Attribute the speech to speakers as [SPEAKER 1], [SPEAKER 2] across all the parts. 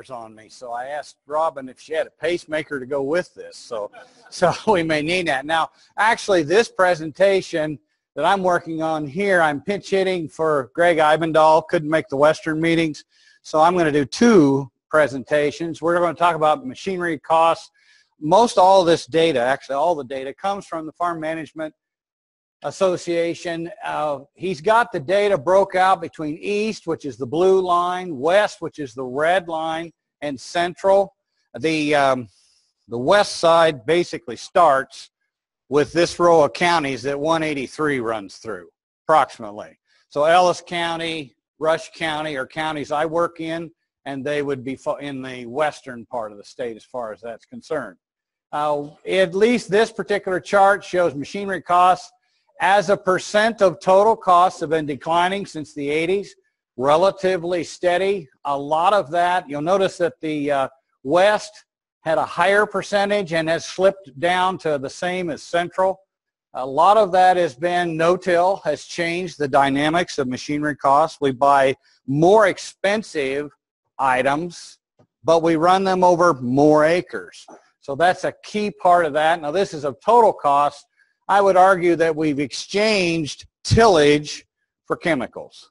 [SPEAKER 1] on me. So I asked Robin if she had a pacemaker to go with this. So we may need that. Now, actually, this presentation that I'm working on here, I'm pinch hitting for Greg Eibendahl. Couldn't make the Western meetings. So I'm going to do two presentations. We're going to talk about machinery costs. Most all of this data, actually all the data, comes from the Farm Management Association. He's got the data broke out between east, which is the blue line, west, which is the red line, and central. The west side basically starts with this row of counties that 183 runs through, approximately. So Ellis County, Rush County are counties I work in, and they would be in the western part of the state as far as that's concerned. At least this particular chart shows machinery costs as a percent of total costs have been declining since the 80s, relatively steady. A lot of that, you'll notice that the west had a higher percentage and has slipped down to the same as central. A lot of that has been no-till, has changed the dynamics of machinery costs. We buy more expensive items, but we run them over more acres. So that's a key part of that. Now this is a total cost. I would argue that we've exchanged tillage for chemicals.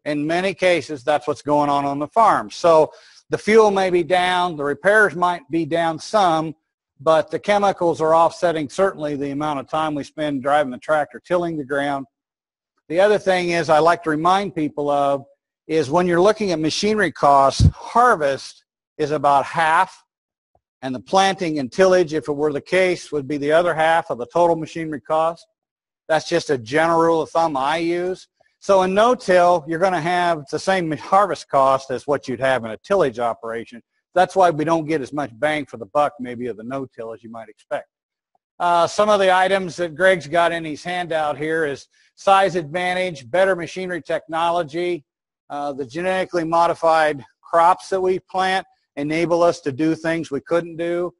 [SPEAKER 1] In many cases, that's what's going on the farm. So the fuel may be down, the repairs might be down some, but the chemicals are offsetting certainly the amount of time we spend driving the tractor, tilling the ground. The other thing is I like to remind people of is when you're looking at machinery costs, harvest is about half, and the planting and tillage, if it were the case, would be the other half of the total machinery cost. That's just a general rule of thumb I use. So in no-till, you're going to have the same harvest cost as what you'd have in a tillage operation. That's why we don't get as much bang for the buck maybe of the no-till as you might expect. Some of the items that Greg's got in his handout here is size advantage, better machinery technology, the genetically modified crops that we plant enable us to do things we couldn't do.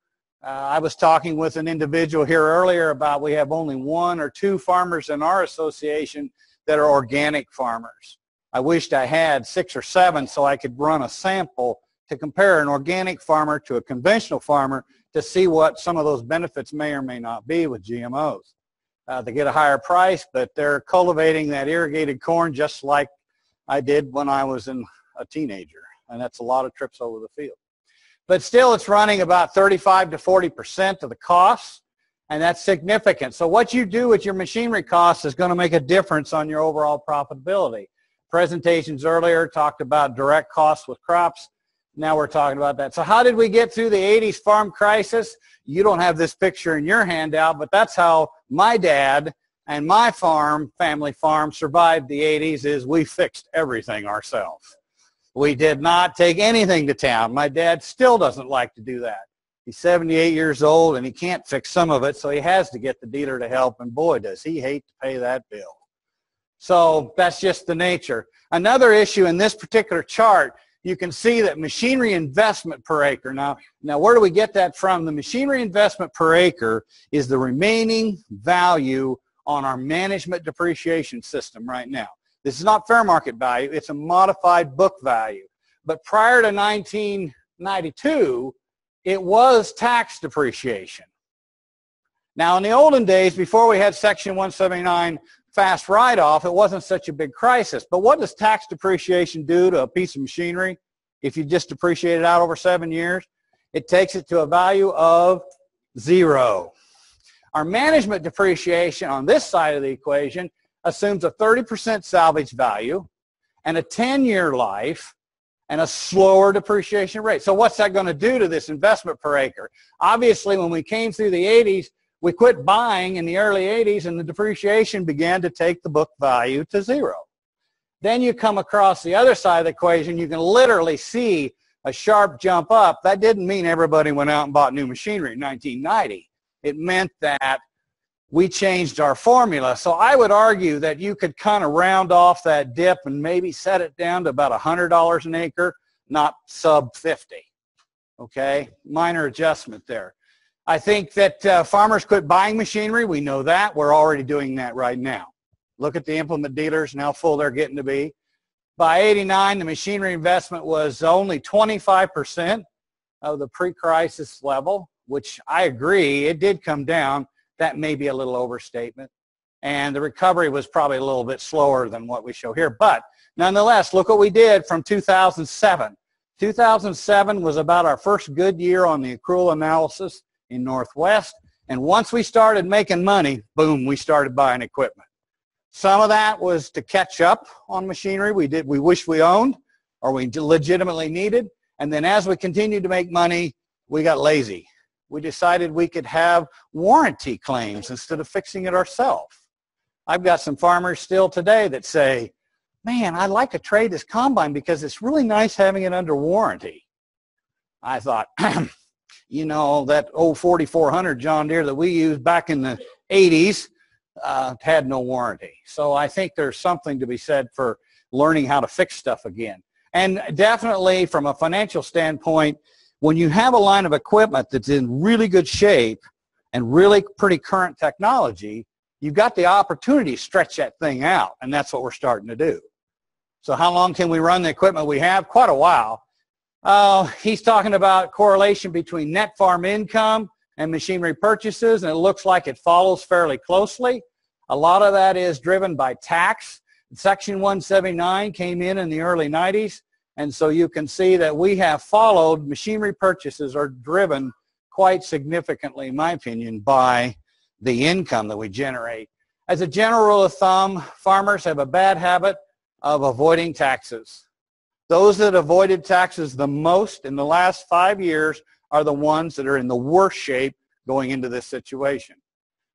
[SPEAKER 1] I was talking with an individual here earlier about we have only 1 or 2 farmers in our association that are organic farmers. I wished I had 6 or 7 so I could run a sample to compare an organic farmer to a conventional farmer to see what some of those benefits may or may not be with GMOs. They get a higher price, but they're cultivating that irrigated corn just like I did when I was a teenager, and that's a lot of trips over the field. But still, it's running about 35 to 40% of the costs, and that's significant. So what you do with your machinery costs is going to make a difference on your overall profitability. Presentations earlier talked about direct costs with crops. Now we're talking about that. So how did we get through the 80s farm crisis? You don't have this picture in your handout, but that's how my dad and my family farm survived the 80s, is we fixed everything ourselves. We did not take anything to town. My dad still doesn't like to do that. He's 78 years old and he can't fix some of it, so he has to get the dealer to help, and boy does he hate to pay that bill. So that's just the nature. Another issue in this particular chart, you can see that machinery investment per acre. Now where do we get that from? The machinery investment per acre is the remaining value on our management depreciation system right now. This is not fair market value, it's a modified book value. But prior to 1992, it was tax depreciation. Now in the olden days, before we had Section 179 fast write-off, it wasn't such a big crisis. But what does tax depreciation do to a piece of machinery if you just depreciate it out over 7 years? It takes it to a value of 0. Our management depreciation on this side of the equation assumes a 30% salvage value and a 10-year life and a slower depreciation rate. So what's that going to do to this investment per acre? Obviously, when we came through the 80s, we quit buying in the early 80s, and the depreciation began to take the book value to 0. Then you come across the other side of the equation, you can literally see a sharp jump up. That didn't mean everybody went out and bought new machinery in 1990. It meant that we changed our formula. So I would argue that you could kind of round off that dip and maybe set it down to about $100 an acre, not sub 50. Okay, minor adjustment there. I think that farmers quit buying machinery. We know that. We're already doing that right now. Look at the implement dealers and how full they're getting to be. By 89, the machinery investment was only 25% of the pre-crisis level, which I agree, it did come down. That may be a little overstatement. And the recovery was probably a little bit slower than what we show here. But nonetheless, look what we did from 2007. 2007 was about our first good year on the accrual analysis in Northwest. And once we started making money, boom, we started buying equipment. Some of that was to catch up on machinery we wish we owned or we legitimately needed. And then as we continued to make money, we got lazy. We decided we could have warranty claims instead of fixing it ourselves. I've got some farmers still today that say, man, I'd like to trade this combine because it's really nice having it under warranty. I thought, you know, that old 4400 John Deere that we used back in the 80s had no warranty. So I think there's something to be said for learning how to fix stuff again. And definitely from a financial standpoint, when you have a line of equipment that's in really good shape and really pretty current technology, you've got the opportunity to stretch that thing out, and that's what we're starting to do. So how long can we run the equipment we have? Quite a while. He's talking about correlation between net farm income and machinery purchases, and it looks like it follows fairly closely. A lot of that is driven by tax. Section 179 came in the early 90s, and so you can see that we have followed. Machinery purchases are driven quite significantly, in my opinion, by the income that we generate. As a general rule of thumb, farmers have a bad habit of avoiding taxes. Those that avoided taxes the most in the last 5 years are the ones that are in the worst shape going into this situation,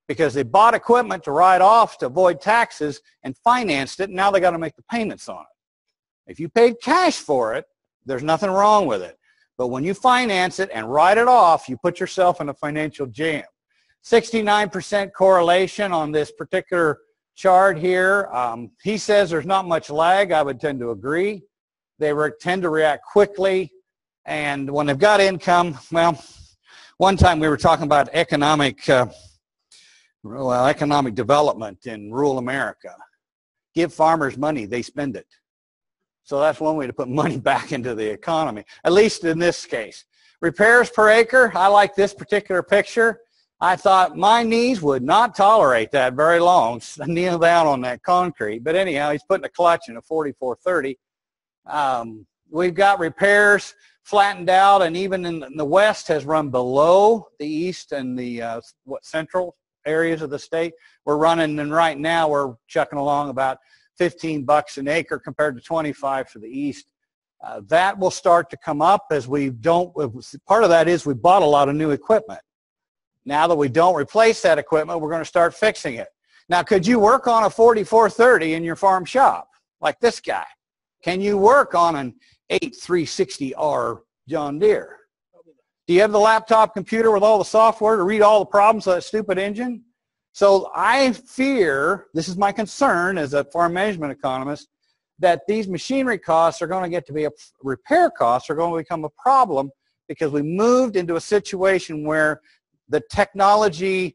[SPEAKER 1] because they bought equipment to write off to avoid taxes and financed it, and now they got to make the payments on it. If you paid cash for it, there's nothing wrong with it. But when you finance it and write it off, you put yourself in a financial jam. 69% correlation on this particular chart here. He says there's not much lag. I would tend to agree. They tend to react quickly, and when they've got income, well, one time we were talking about economic development in rural America. Give farmers money, they spend it. So that's one way to put money back into the economy, at least in this case. Repairs per acre, I like this particular picture. I thought my knees would not tolerate that very long, kneel down on that concrete. But anyhow, he's putting a clutch in a 4430. We've got repairs flattened out, and even in the west has run below the east and the central areas of the state. We're running, and right now we're chucking along about $15 an acre compared to 25 for the east. That will start to come up as we don't. Part of that is we bought a lot of new equipment. Now that we don't replace that equipment, we're going to start fixing it. Now, could you work on a 4430 in your farm shop like this guy? Can you work on an 8360R John Deere? Do you have the laptop computer with all the software to read all the problems of that stupid engine? So I fear, this is my concern as a farm management economist, that these machinery costs are going to get to be repair costs are going to become a problem because we moved into a situation where the technology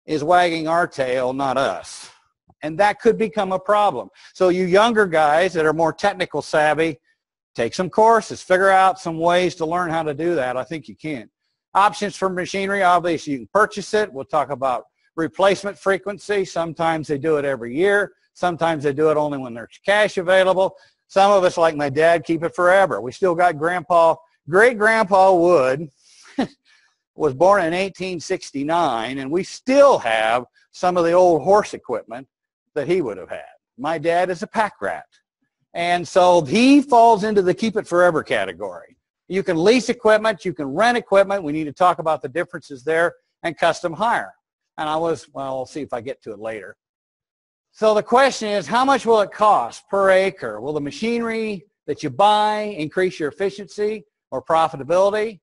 [SPEAKER 1] is wagging our tail, not us. And that could become a problem. So you younger guys that are more technical savvy, take some courses, figure out some ways to learn how to do that. I think you can. Options for machinery, obviously you can purchase it. We'll talk about replacement frequency. Sometimes they do it every year. Sometimes they do it only when there's cash available. Some of us, like my dad, keep it forever. We still got great-grandpa Wood was born in 1869, and we still have some of the old horse equipment that he would have had. My dad is a pack rat. And so he falls into the keep it forever category. You can lease equipment, you can rent equipment. We need to talk about the differences there, and custom hire. And I'll see if I get to it later. So the question is, how much will it cost per acre? Will the machinery that you buy increase your efficiency or profitability?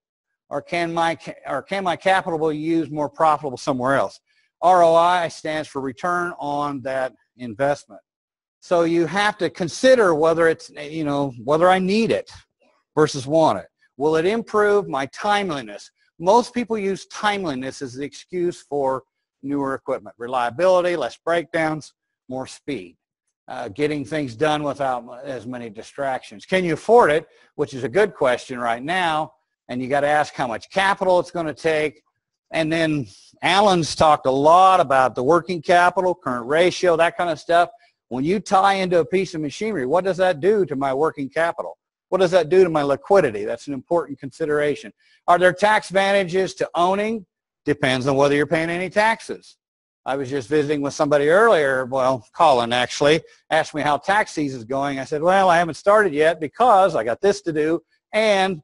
[SPEAKER 1] Or can my capital be used more profitable somewhere else? ROI stands for return on that investment. So you have to consider whether it's, whether I need it versus want it. Will it improve my timeliness? Most people use timeliness as the excuse for newer equipment. Reliability, less breakdowns, more speed. getting things done without as many distractions. Can you afford it, which is a good question right now, and you got to ask how much capital it's going to take. And then Alan's talked a lot about the working capital, current ratio, that kind of stuff. When you tie into a piece of machinery, what does that do to my working capital? What does that do to my liquidity? That's an important consideration. Are there tax advantages to owning? Depends on whether you're paying any taxes. I was just visiting with somebody earlier, well, Colin actually, asked me how tax season is going. I said, well, I haven't started yet because I got this to do, and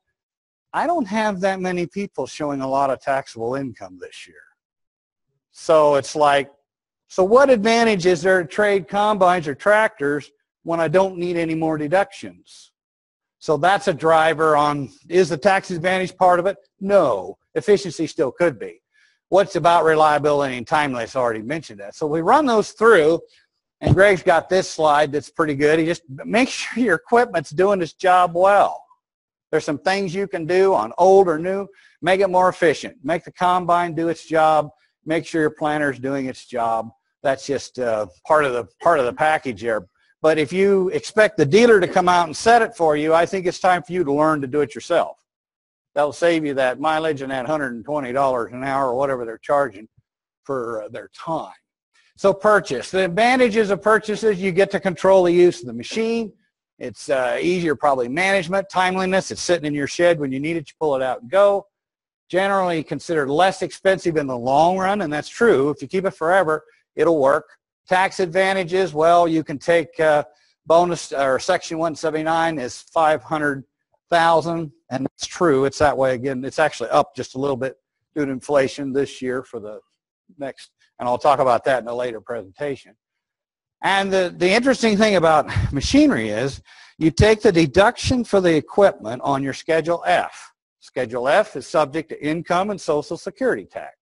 [SPEAKER 1] I don't have that many people showing a lot of taxable income this year. So it's like, so what advantage is there to trade combines or tractors when I don't need any more deductions? So that's a driver on, is the tax advantage part of it? No. Efficiency still could be. What's about reliability and timeliness? I already mentioned that. So we run those through, and Greg's got this slide that's pretty good. He just make sure your equipment's doing its job well. There's some things you can do on old or new, make it more efficient. Make the combine do its job. Make sure your planter's doing its job. That's just part of the package there. But if you expect the dealer to come out and set it for you, I think it's time for you to learn to do it yourself. That'll save you that mileage and that $120 an hour or whatever they're charging for their time. So purchase. The advantages of purchases, you get to control the use of the machine. It's easier probably management, timeliness. It's sitting in your shed when you need it, you pull it out and go. Generally considered less expensive in the long run, and that's true. If you keep it forever, it'll work. Tax advantages, well, you can take bonus or Section 179 is $500,000, and it's true. It's that way again. It's actually up just a little bit due to inflation this year for the next, and I'll talk about that in a later presentation. And the interesting thing about machinery is you take the deduction for the equipment on your Schedule F. Schedule F is subject to income and Social Security tax,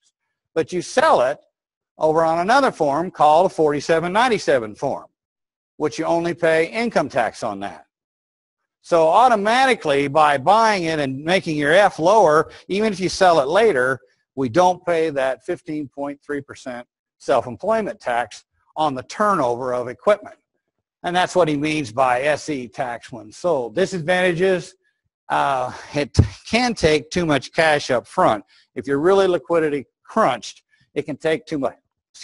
[SPEAKER 1] but you sell it over on another form called a 4797 form, which you only pay income tax on that. So automatically, by buying it and making your F lower, even if you sell it later, we don't pay that 15.3% self-employment tax on the turnover of equipment. And that's what he means by SE tax when sold. Disadvantages, it can take too much cash up front. If you're really liquidity crunched, it can take too much,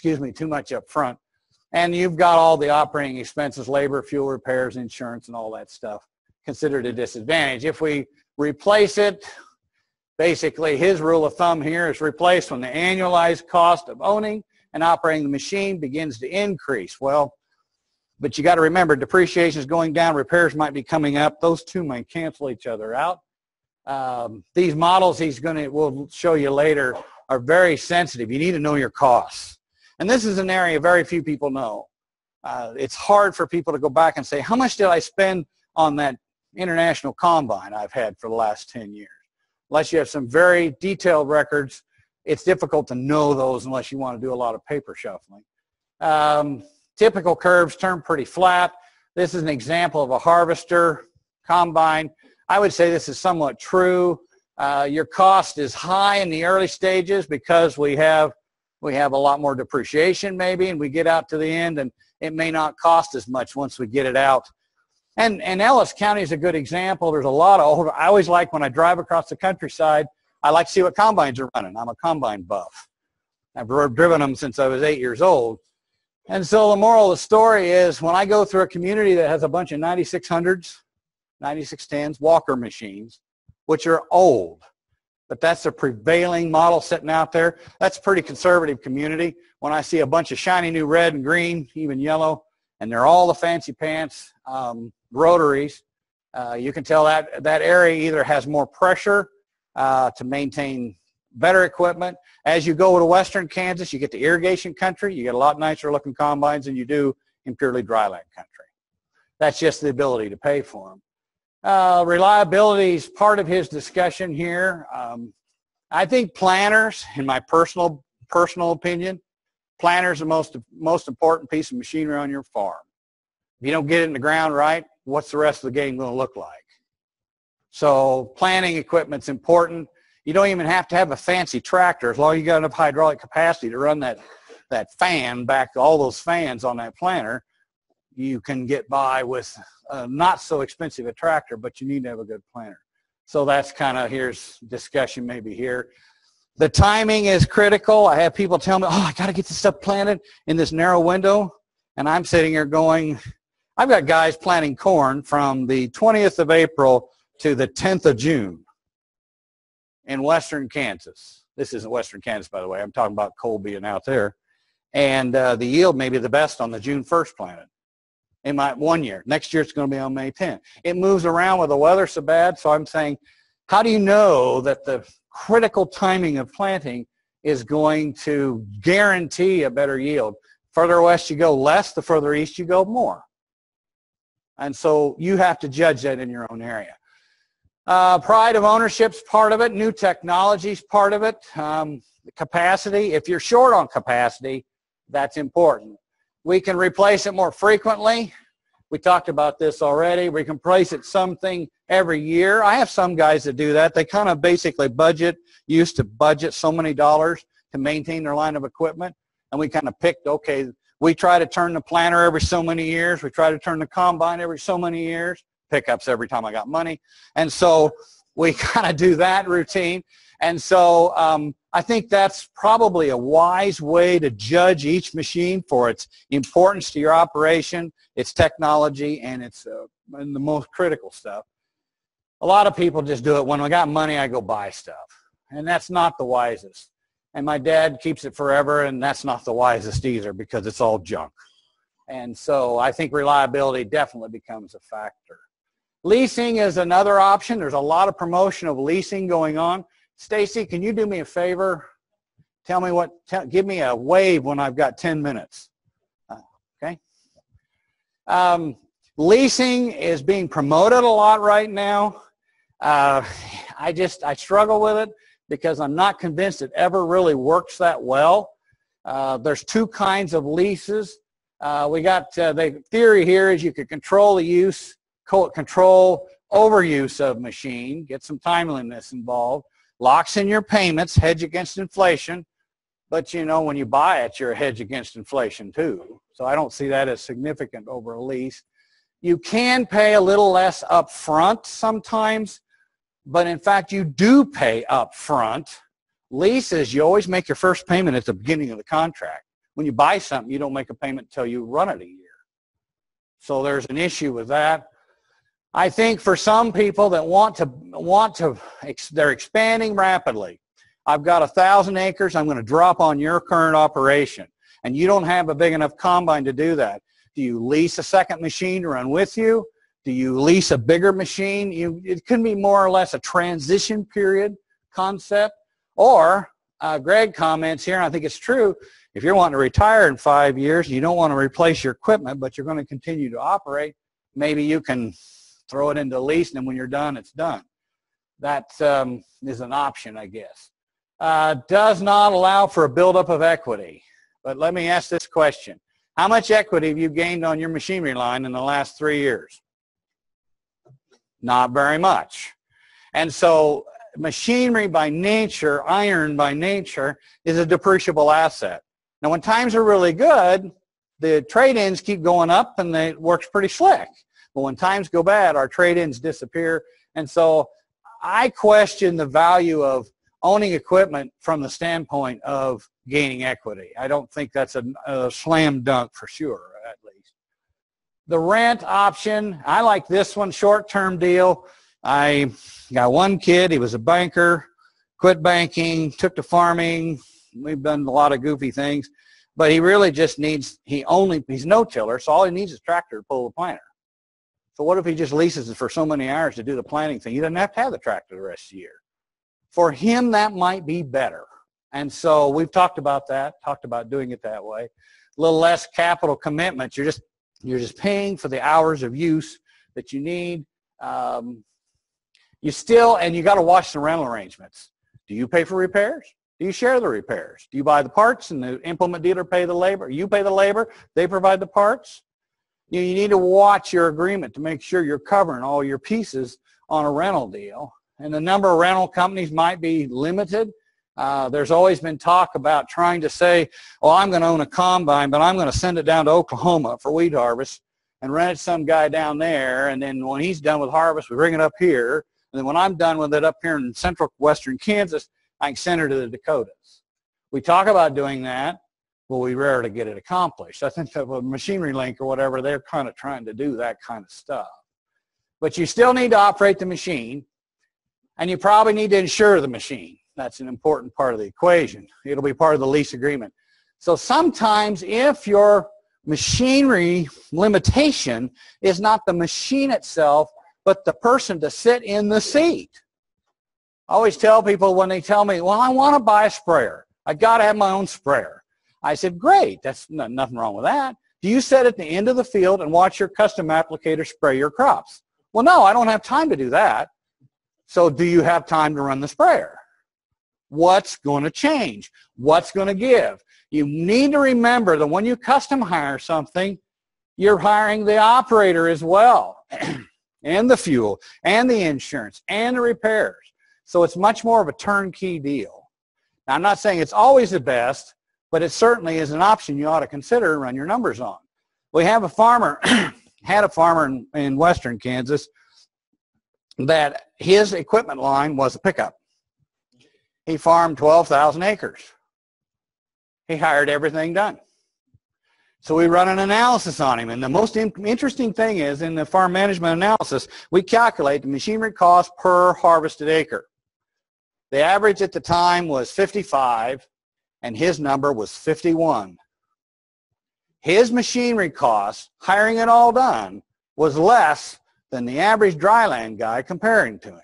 [SPEAKER 1] too much up front. And you've got all the operating expenses, labor, fuel, repairs, insurance, and all that stuff considered a disadvantage. If we replace it, basically his rule of thumb here is replaced when the annualized cost of owning and operating the machine begins to increase. Well, but you got to remember, depreciation is going down, repairs might be coming up. Those two might cancel each other out. These models we'll show you later are very sensitive. You need to know your costs. And this is an area very few people know. It's hard for people to go back and say, how much did I spend on that international combine I've had for the last 10 years? Unless you have some very detailed records, it's difficult to know those unless you want to do a lot of paper shuffling. Typical curves turn pretty flat. This is an example of a harvester combine. I would say this is somewhat true. Your cost is high in the early stages because we have a lot more depreciation maybe, and we get out to the end and it may not cost as much once we get it out. And Ellis County is a good example. There's a lot of old, I always like when I drive across the countryside, I like to see what combines are running. I'm a combine buff. I've driven them since I was 8 years old. And so the moral of the story is when I go through a community that has a bunch of 9600s, 9610s, Walker machines, which are old, but that's the prevailing model sitting out there. That's a pretty conservative community. When I see a bunch of shiny new red and green, even yellow, and they're all the fancy pants rotaries, you can tell that that area either has more pressure to maintain better equipment. As you go to western Kansas, you get to irrigation country. You get a lot nicer looking combines than you do in purely dryland country. That's just the ability to pay for them. Reliability is part of his discussion here. I think planters, in my personal opinion, planters are the most important piece of machinery on your farm. If you don't get it in the ground right, what's the rest of the game going to look like? So planting equipment's important. You don't even have to have a fancy tractor as long as you got enough hydraulic capacity to run that fan back, all those fans on that planter. you can get by with not so expensive a tractor, but you need to have a good planter. So that's kind of, here's discussion maybe here. The timing is critical. I have people tell me, oh, I got to get this stuff planted in this narrow window. And I'm sitting here going, I've got guys planting corn from the 20th of April to the 10th of June in western Kansas. This isn't western Kansas, by the way. I'm talking about coal being out there. And the yield may be the best on the June 1st planted in my 1 year. Next year it's going to be on May 10th. It moves around with the weather so bad, so I'm saying, how do you know that the critical timing of planting is going to guarantee a better yield? Further west you go less, the further east you go more. And so you have to judge that in your own area. Pride of ownership's part of it. New technology's part of it. Capacity, if you're short on capacity, that's important. We can replace it more frequently. We talked about this already. We can replace it something every year. I have some guys that do that. They kind of basically used to budget so many dollars to maintain their line of equipment. And we kind of picked, okay, we try to turn the planter every so many years. We try to turn the combine every so many years. Pickups every time I got money. And so we kind of do that routine. And so I think that's probably a wise way to judge each machine for its importance to your operation, its technology, and its and the most critical stuff. A lot of people just do it. When I got money, I go buy stuff. And that's not the wisest. And my dad keeps it forever, and that's not the wisest either because it's all junk. And so I think reliability definitely becomes a factor. Leasing is another option. There's a lot of promotion of leasing going on. Stacy, can you do me a favor? Tell me give me a wave when I've got 10 minutes. Okay. Leasing is being promoted a lot right now. I struggle with it because I'm not convinced it ever really works that well. There's two kinds of leases. We got the theory here is you could control the use, control overuse of machine, get some timeliness involved, locks in your payments, hedge against inflation. But you know, when you buy it, you're a hedge against inflation too. So I don't see that as significant over a lease. You can pay a little less up front sometimes, but in fact you do pay up front. Leases, you always make your first payment at the beginning of the contract. When you buy something, you don't make a payment until you run it a year. So there's an issue with that. I think for some people that they're expanding rapidly. I've got 1,000 acres. I'm going to drop on your current operation, and you don't have a big enough combine to do that. Do you lease a second machine to run with you? Do you lease a bigger machine? It can be more or less a transition period concept. Or Greg comments here, and I think it's true. If you're wanting to retire in 5 years, you don't want to replace your equipment, but you're going to continue to operate. Maybe you can throw it into lease, and then when you're done, it's done. That is an option, I guess. Does not allow for a buildup of equity. But let me ask this question. How much equity have you gained on your machinery line in the last 3 years? Not very much. And so machinery by nature, iron by nature, is a depreciable asset. Now when times are really good, the trade-ins keep going up and it works pretty slick. But when times go bad, our trade-ins disappear. And so I question the value of owning equipment from the standpoint of gaining equity. I don't think that's a slam dunk for sure, at least. The rent option, I like this one, short-term deal. I got one kid, he was a banker, quit banking, took to farming. We've done a lot of goofy things, but he really just needs, he's no-tiller, so all he needs is a tractor to pull the planter. So what if he just leases it for so many hours to do the planting thing? He doesn't have to have the tractor the rest of the year. For him, that might be better. And so we've talked about that, talked about doing it that way. A little less capital commitment. You're just paying for the hours of use that you need. And you got to watch the rental arrangements. Do you pay for repairs? Do you share the repairs? Do you buy the parts and the implement dealer pay the labor? You pay the labor, they provide the parts? You need to watch your agreement to make sure you're covering all your pieces on a rental deal. And the number of rental companies might be limited. There's always been talk about trying to say, oh, I'm going to own a combine, but I'm going to send it down to Oklahoma for wheat harvest. and rent it to some guy down there, and then when he's done with harvest, we bring it up here, and then when I'm done with it up here in central western Kansas, I can send her to the Dakotas. We talk about doing that, but we rarely get it accomplished. I think that with Machinery Link or whatever, they're kind of trying to do that kind of stuff. But you still need to operate the machine, and you probably need to insure the machine. That's an important part of the equation. It'll be part of the lease agreement. So sometimes if your machinery limitation is not the machine itself, but the person to sit in the seat. I always tell people when they tell me, well, I want to buy a sprayer. I got to have my own sprayer. I said, great, that's nothing wrong with that. Do you sit at the end of the field and watch your custom applicator spray your crops? Well, no, I don't have time to do that. So do you have time to run the sprayer? What's going to change? What's going to give? You need to remember that when you custom hire something, you're hiring the operator as well, and the fuel, and the insurance, and the repairs. So it's much more of a turnkey deal. Now, I'm not saying it's always the best, but it certainly is an option you ought to consider and run your numbers on. We have a farmer, had a farmer in western Kansas that his equipment line was a pickup. He farmed 12,000 acres. He hired everything done. So we run an analysis on him. And the most interesting thing is in the farm management analysis, we calculate the machinery cost per harvested acre. The average at the time was 55, and his number was 51. His machinery cost, hiring it all done, was less than the average dryland guy comparing to him.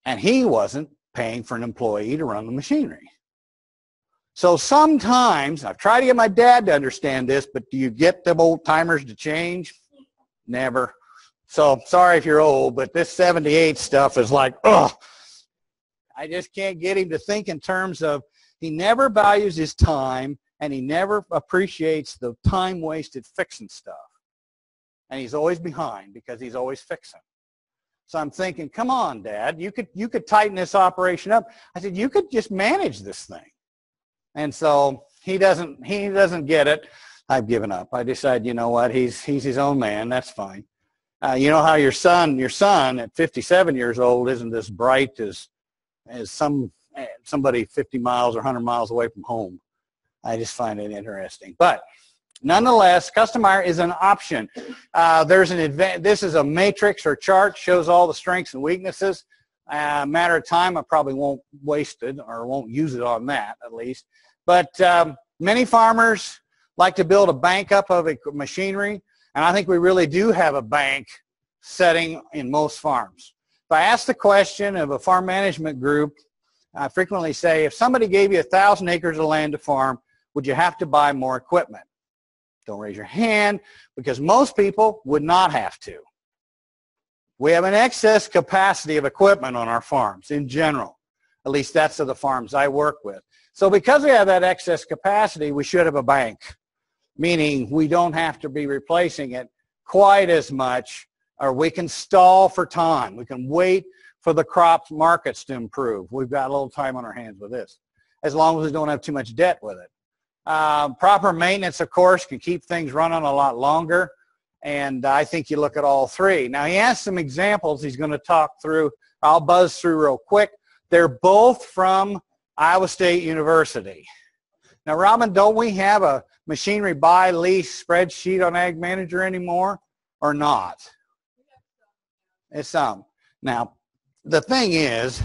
[SPEAKER 1] And he wasn't paying for an employee to run the machinery. So sometimes, I've tried to get my dad to understand this, but do you get them old timers to change? Never. So sorry if you're old, but this 78 stuff is like, ugh. I just can't get him to think in terms of he never values his time and he never appreciates the time wasted fixing stuff. And he's always behind because he's always fixing. So I'm thinking, come on, Dad, you could tighten this operation up. I said, you could just manage this thing. And so he doesn't get it. I've given up. I decided, you know what, he's his own man. That's fine. You know how your son at 57 years old isn't as bright as somebody 50 miles or 100 miles away from home. I just find it interesting. But nonetheless, custom hire is an option. This is a matrix or chart, shows all the strengths and weaknesses. Matter of time, I probably won't waste it or won't use it on that at least. But many farmers like to build a bank up of machinery, and I think we really do have a bank setting in most farms. If I ask the question of a farm management group, I frequently say, if somebody gave you 1,000 acres of land to farm, would you have to buy more equipment? Don't raise your hand, because most people would not have to. We have an excess capacity of equipment on our farms in general. At least that's of the farms I work with. So because we have that excess capacity, we should have a bank, meaning we don't have to be replacing it quite as much, or we can stall for time. We can wait for the crop markets to improve. We've got a little time on our hands with this, as long as we don't have too much debt with it. Proper maintenance, of course, can keep things running a lot longer. And I think you look at all three. Now, he has some examples he's going to talk through. I'll buzz through real quick. They're both from Iowa State University. Now, Robin, don't we have a machinery buy lease spreadsheet on Ag Manager anymore or not? It's some. Now, the thing is,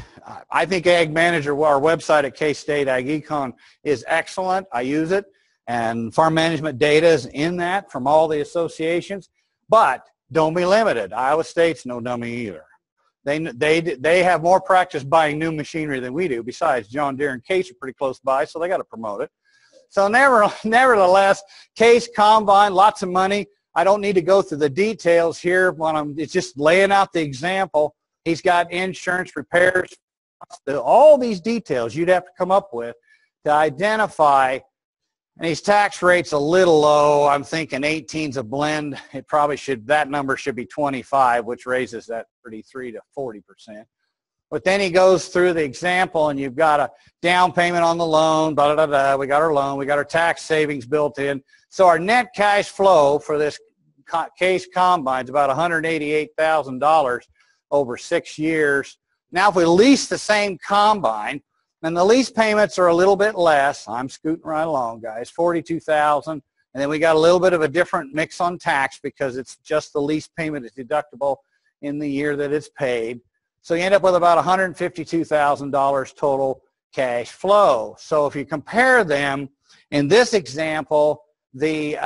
[SPEAKER 1] I think Ag Manager, our website at K-State Ag Econ, is excellent. I use it. And farm management data is in that from all the associations. But don't be limited. Iowa State's no dummy either. They have more practice buying new machinery than we do. Besides, John Deere and Case are pretty close by, so they got to promote it. So nevertheless, Case, Combine, lots of money. I don't need to go through the details here. It's just laying out the example. He's got insurance, repairs, all these details you'd have to come up with to identify. And his tax rate's a little low. I'm thinking 18's a blend. It probably should, that number should be 25, which raises that 33 to 40%. But then he goes through the example, and you've got a down payment on the loan, blah, blah, blah. We got our loan. We got our tax savings built in. So our net cash flow for this case combines, about $188,000 over 6 years. Now, if we lease the same combine, and the lease payments are a little bit less. I'm scooting right along, guys. $42,000, and then we got a little bit of a different mix on tax because it's just the lease payment is deductible in the year that it's paid. So you end up with about $152,000 total cash flow. So if you compare them, in this example, he's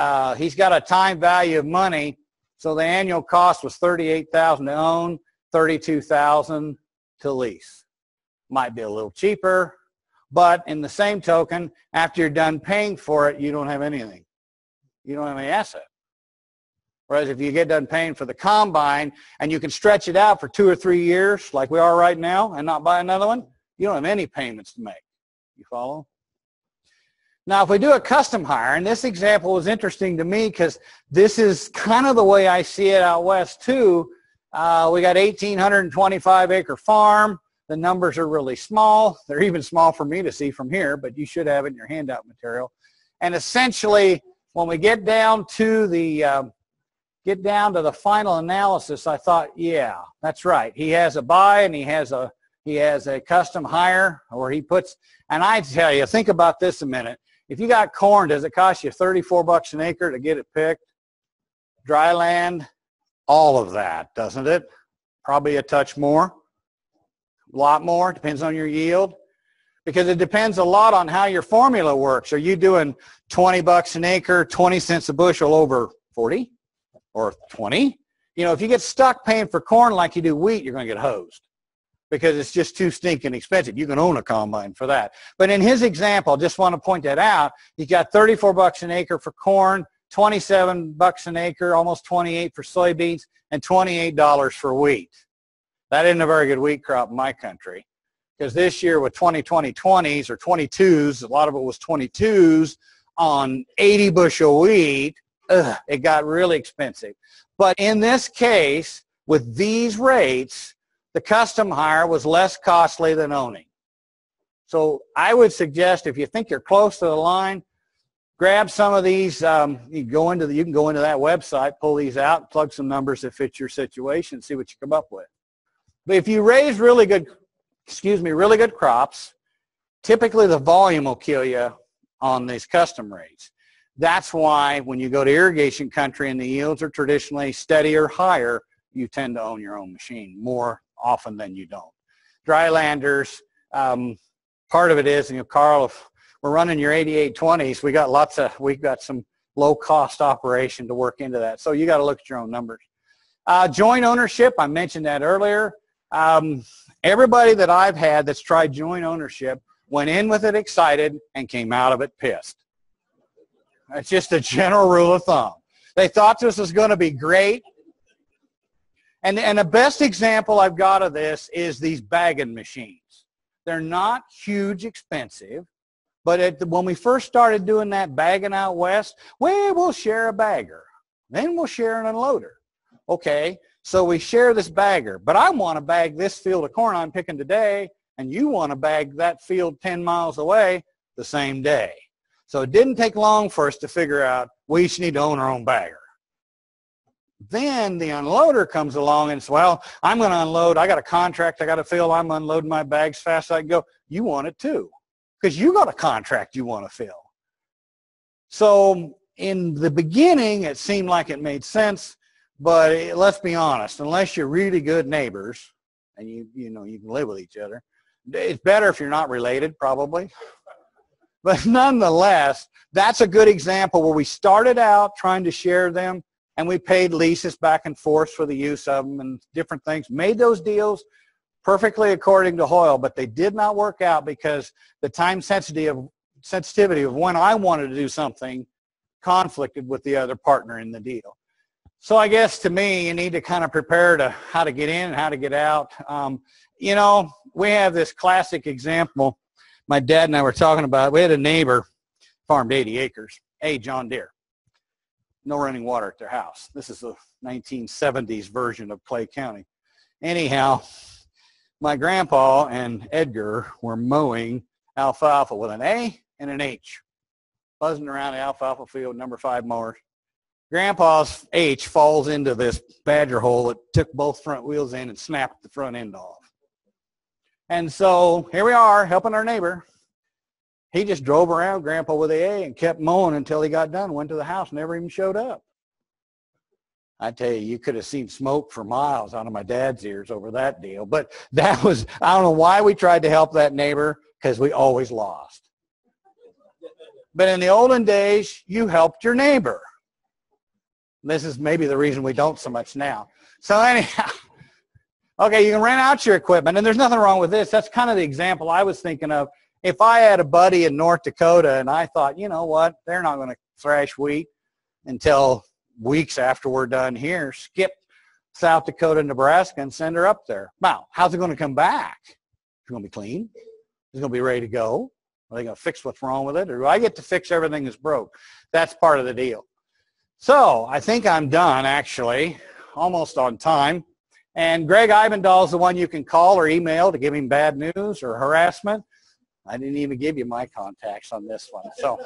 [SPEAKER 1] got a time value of money. So the annual cost was $38,000 to own, $32,000 to lease. Might be a little cheaper, but in the same token, after you're done paying for it, you don't have anything. You don't have any asset. Whereas if you get done paying for the combine and you can stretch it out for 2 or 3 years like we are right now and not buy another one, you don't have any payments to make. You follow? Now, if we do a custom hire, and this example was interesting to me because this is kind of the way I see it out west too. We got 1,825 acre farm. The numbers are really small. They're even small for me to see from here, but you should have it in your handout material. And essentially, when we get down to the final analysis, I thought, yeah, that's right. He has a buy and he has a custom hire where he puts. And I tell you, think about this a minute. If you got corn, does it cost you $34 an acre to get it picked? Dry land, all of that, doesn't it? Probably a touch more. A lot more, depends on your yield, because it depends a lot on how your formula works. Are you doing $20 an acre, 20 cents a bushel over 40 or 20? You know, if you get stuck paying for corn like you do wheat, you're going to get hosed because it's just too stinking expensive. You can own a combine for that. But in his example, I just want to point that out. He's got $34 an acre for corn, $27 an acre, almost 28 for soybeans, and $28 for wheat. That isn't a very good wheat crop in my country, because this year with 2020s or 22s, a lot of it was 22s on 80 bushel wheat, it got really expensive. But in this case, with these rates, the custom hire was less costly than owning. So I would suggest if you think you're close to the line, grab some of these. You can go into that website, pull these out, plug some numbers that fit your situation, see what you come up with. But if you raise really good crops, typically the volume will kill you on these custom rates. That's why when you go to irrigation country and the yields are traditionally steady or higher, you tend to own your own machine more often than you don't. Drylanders, part of it is, Carl, if we're running your 8820s, we've got some low-cost operation to work into that. So you got to look at your own numbers. Joint ownership, I mentioned that earlier. Everybody that I've had that's tried joint ownership went in with it excited and came out of it pissed. That's just a general rule of thumb. They thought this was going to be great. And the best example I've got of this is these bagging machines. They're not huge expensive, but when we first started doing that bagging out west, we'll share a bagger. Then we'll share an unloader. Okay, so we share this bagger, but I want to bag this field of corn I'm picking today, and you want to bag that field 10 miles away the same day. So it didn't take long for us to figure out we each need to own our own bagger. Then the unloader comes along and says, well, I'm going to unload. I got a contract. I got to fill. I'm unloading my bags fast as I can go. You want it too, because you got a contract you want to fill. So in the beginning, it seemed like it made sense, but let's be honest, unless you're really good neighbors and you can live with each other, it's better if you're not related, probably. But nonetheless, that's a good example where we started out trying to share them, and we paid leases back and forth for the use of them and different things, made those deals perfectly according to Hoyle, but they did not work out because the time sensitivity of when I wanted to do something conflicted with the other partner in the deal. So I guess to me, you need to kind of prepare to how to get in and how to get out. We have this classic example. My dad and I were talking about, we had a neighbor, farmed 80 acres, John Deere. No running water at their house. This is the 1970s version of Clay County. Anyhow, my grandpa and Edgar were mowing alfalfa with an A and an H, buzzing around the alfalfa field, number 5 mowers. Grandpa's H falls into this badger hole. It took both front wheels in and snapped the front end off. And so here we are helping our neighbor. He just drove around Grandpa with the A and kept mowing until he got done, went to the house, never even showed up. I tell you, you could have seen smoke for miles out of my dad's ears over that deal. But that was, I don't know why we tried to help that neighbor, because we always lost. But in the olden days, you helped your neighbor. This is maybe the reason we don't so much now. So anyhow, okay, you can rent out your equipment, and there's nothing wrong with this. That's kind of the example I was thinking of. If I had a buddy in North Dakota and I thought, you know what, they're not going to thrash wheat until weeks after we're done here, skip South Dakota, Nebraska, and send her up there. Now, how's it going to come back? It's going to be clean. It's going to be ready to go. Are they going to fix what's wrong with it? Or do I get to fix everything that's broke? That's part of the deal. So I think I'm done, actually, almost on time. And Greg Ibendahl is the one you can call or email to give him bad news or harassment. I didn't even give you my contacts on this one. So